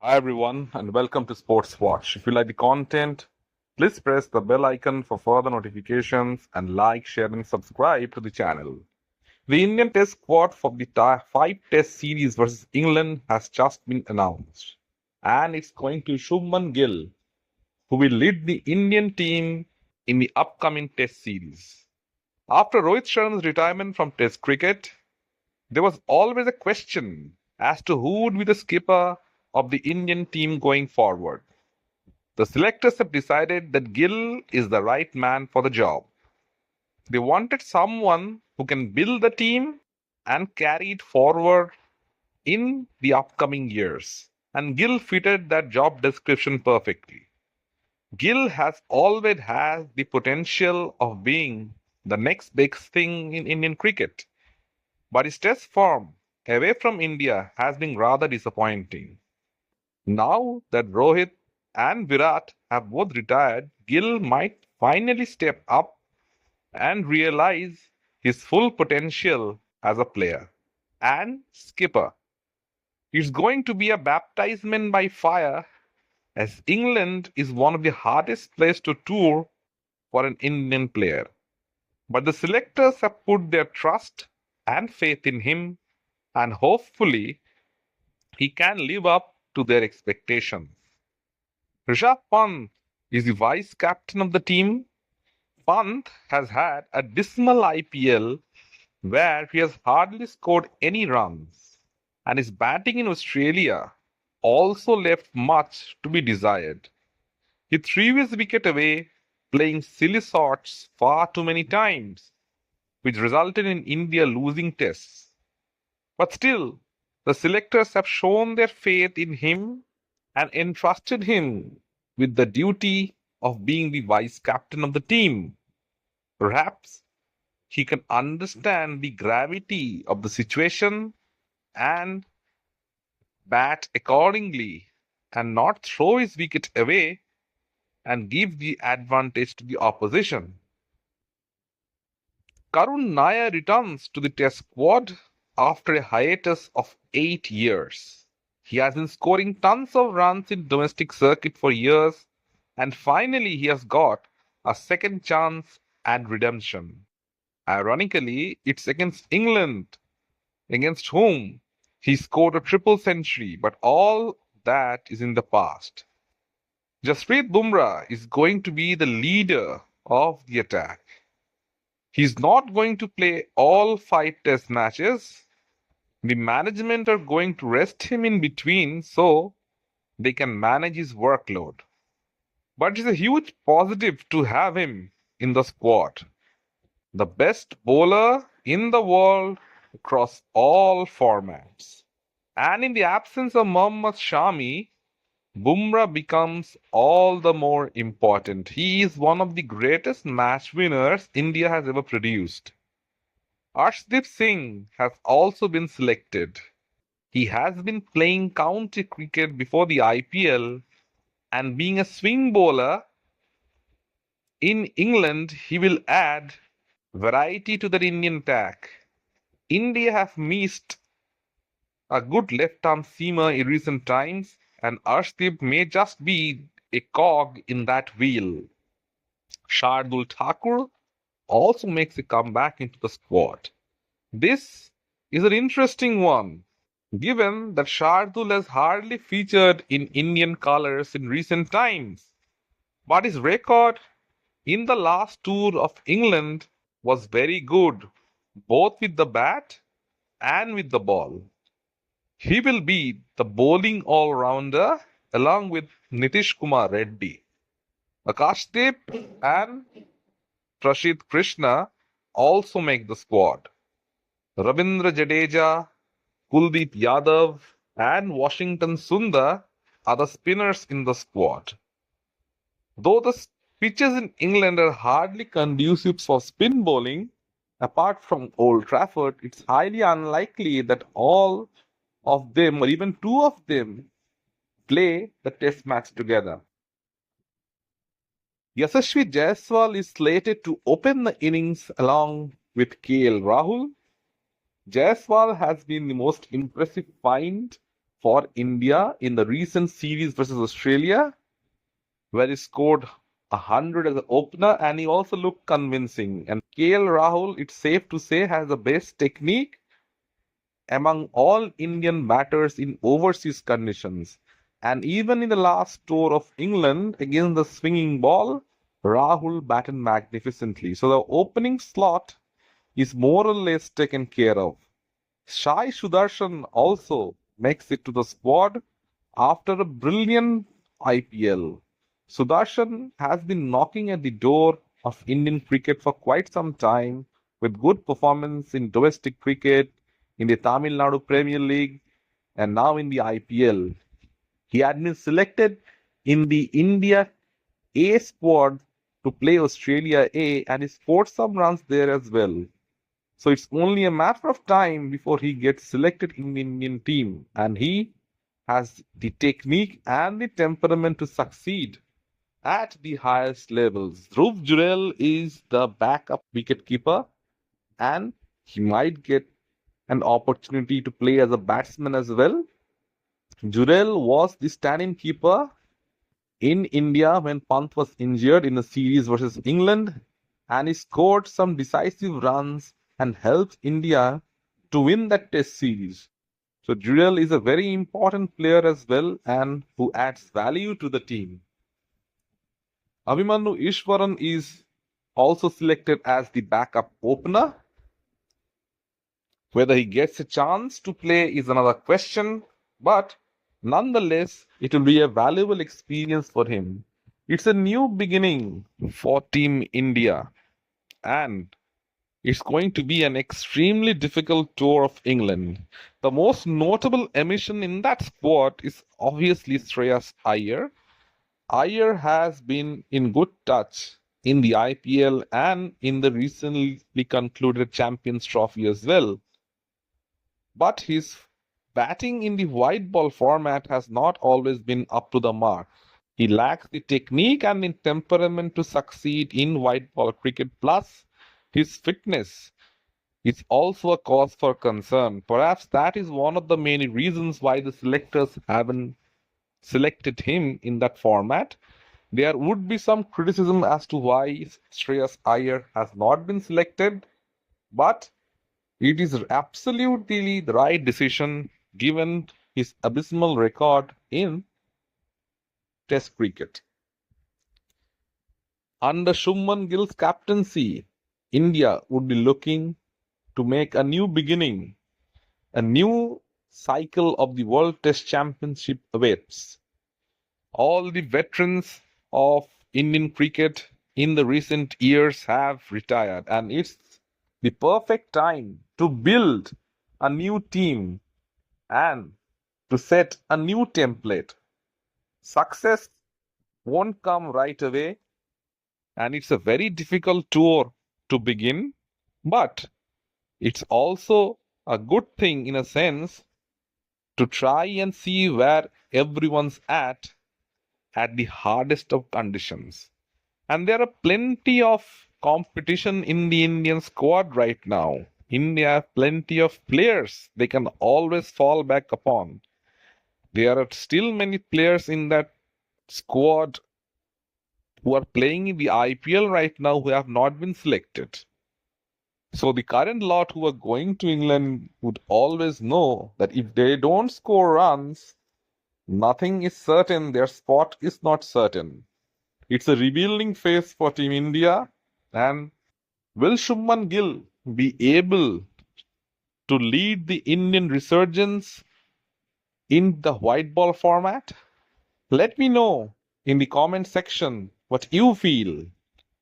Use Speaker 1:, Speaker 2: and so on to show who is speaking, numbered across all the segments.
Speaker 1: Hi everyone and welcome to Sports Watch. If you like the content, please press the bell icon for further notifications and like, share and subscribe to the channel. The Indian Test squad for the five Test series versus England has just been announced and it's going to Shubman Gill who will lead the Indian team in the upcoming Test series. After Rohit Sharma's retirement from Test cricket, there was always a question as to who would be the skipper of the Indian team going forward. The selectors have decided that Gill is the right man for the job. They wanted someone who can build the team and carry it forward in the upcoming years. And Gill fitted that job description perfectly. Gill has always had the potential of being the next big thing in Indian cricket. But his test form away from India has been rather disappointing. Now that Rohit and Virat have both retired, Gill might finally step up and realize his full potential as a player and skipper. It's going to be a baptism by fire as England is one of the hardest places to tour for an Indian player. But the selectors have put their trust and faith in him, and hopefully he can live up to their expectations. Rishabh Pant is the vice captain of the team. Pant has had a dismal IPL where he has hardly scored any runs, and his batting in Australia also left much to be desired. He threw his wicket away, playing silly shots far too many times, which resulted in India losing tests. But still, the selectors have shown their faith in him and entrusted him with the duty of being the vice captain of the team. Perhaps he can understand the gravity of the situation and bat accordingly and not throw his wicket away and give the advantage to the opposition. Karun Nair returns to the Test squad after a hiatus of 8 years. He has been scoring tons of runs in domestic circuit for years and finally he has got a second chance and redemption. Ironically, it's against England, against whom he scored a triple century, but all that is in the past. Jasprit Bumrah is going to be the leader of the attack. He's not going to play all five test matches. The management are going to rest him in between so they can manage his workload. But it's a huge positive to have him in the squad. The best bowler in the world across all formats. And in the absence of Mohammad Shami, Bumrah becomes all the more important. He is one of the greatest match winners India has ever produced. Arshdeep Singh has also been selected. He has been playing county cricket before the IPL and being a swing bowler in England, he will add variety to the Indian attack. India have missed a good left-arm seamer in recent times, and Arshdeep may just be a cog in that wheel. Shardul Thakur also makes a comeback into the squad. This is an interesting one, given that Shardul has hardly featured in Indian colours in recent times. But his record in the last tour of England was very good, both with the bat and with the ball. He will be the bowling all-rounder along with Nitish Kumar Reddy. Akashdeep and Prashid Krishna also make the squad. Ravindra Jadeja, Kuldeep Yadav, and Washington Sundar are the spinners in the squad. Though the pitches in England are hardly conducive for spin bowling, apart from Old Trafford, it's highly unlikely that all of them or even two of them play the test match together. Yashasvi Jaiswal is slated to open the innings along with KL Rahul. Jaiswal has been the most impressive find for India in the recent series versus Australia, where he scored 100 as an opener and he also looked convincing. And KL Rahul, it's safe to say, has the best technique among all Indian batters in overseas conditions. And even in the last tour of England against the swinging ball, Rahul batted magnificently. So the opening slot is more or less taken care of. Shai Sudarshan also makes it to the squad after a brilliant IPL. Sudarshan has been knocking at the door of Indian cricket for quite some time with good performance in domestic cricket, in the Tamil Nadu Premier League, and now in the IPL. He had been selected in the India A squad to play Australia A and he scored some runs there as well. So it's only a matter of time before he gets selected in the Indian team, and he has the technique and the temperament to succeed at the highest levels. Dhruv Jurel is the backup wicketkeeper, and he might get an opportunity to play as a batsman as well. Jurel was the stand-in keeper in India when Pant was injured in the series versus England, and he scored some decisive runs and helped India to win that test series. So Jurel is a very important player as well and who adds value to the team. Abhimanyu Ishwaran is also selected as the backup opener. Whether he gets a chance to play is another question, but nonetheless, it will be a valuable experience for him. It's a new beginning for Team India, and it's going to be an extremely difficult tour of England. The most notable emission in that squad is obviously Shreyas Iyer. Iyer has been in good touch in the IPL and in the recently concluded Champions Trophy as well. But his batting in the white ball format has not always been up to the mark. He lacks the technique and the temperament to succeed in white ball cricket. Plus, his fitness is also a cause for concern. Perhaps that is one of the many reasons why the selectors haven't selected him in that format. There would be some criticism as to why Shreyas Iyer has not been selected, but it is absolutely the right decision given his abysmal record in Test cricket. Under Shubman Gill's captaincy, India would be looking to make a new beginning. A new cycle of the World Test Championship awaits. All the veterans of Indian cricket in the recent years have retired, and it's the perfect time to build a new team and to set a new template. Success won't come right away, and it's a very difficult tour to begin, but it's also a good thing in a sense to try and see where everyone's at the hardest of conditions. And there are plenty of competition in the Indian squad right now. India have plenty of players they can always fall back upon. There are still many players in that squad who are playing in the IPL right now who have not been selected. So the current lot who are going to England would always know that if they don't score runs, nothing is certain, their spot is not certain. It's a rebuilding phase for Team India. And will Shubman Gill be able to lead the Indian resurgence in the white ball format? Let me know in the comment section what you feel.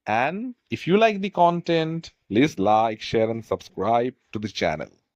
Speaker 1: And if you like the content, please like, share, and subscribe to the channel.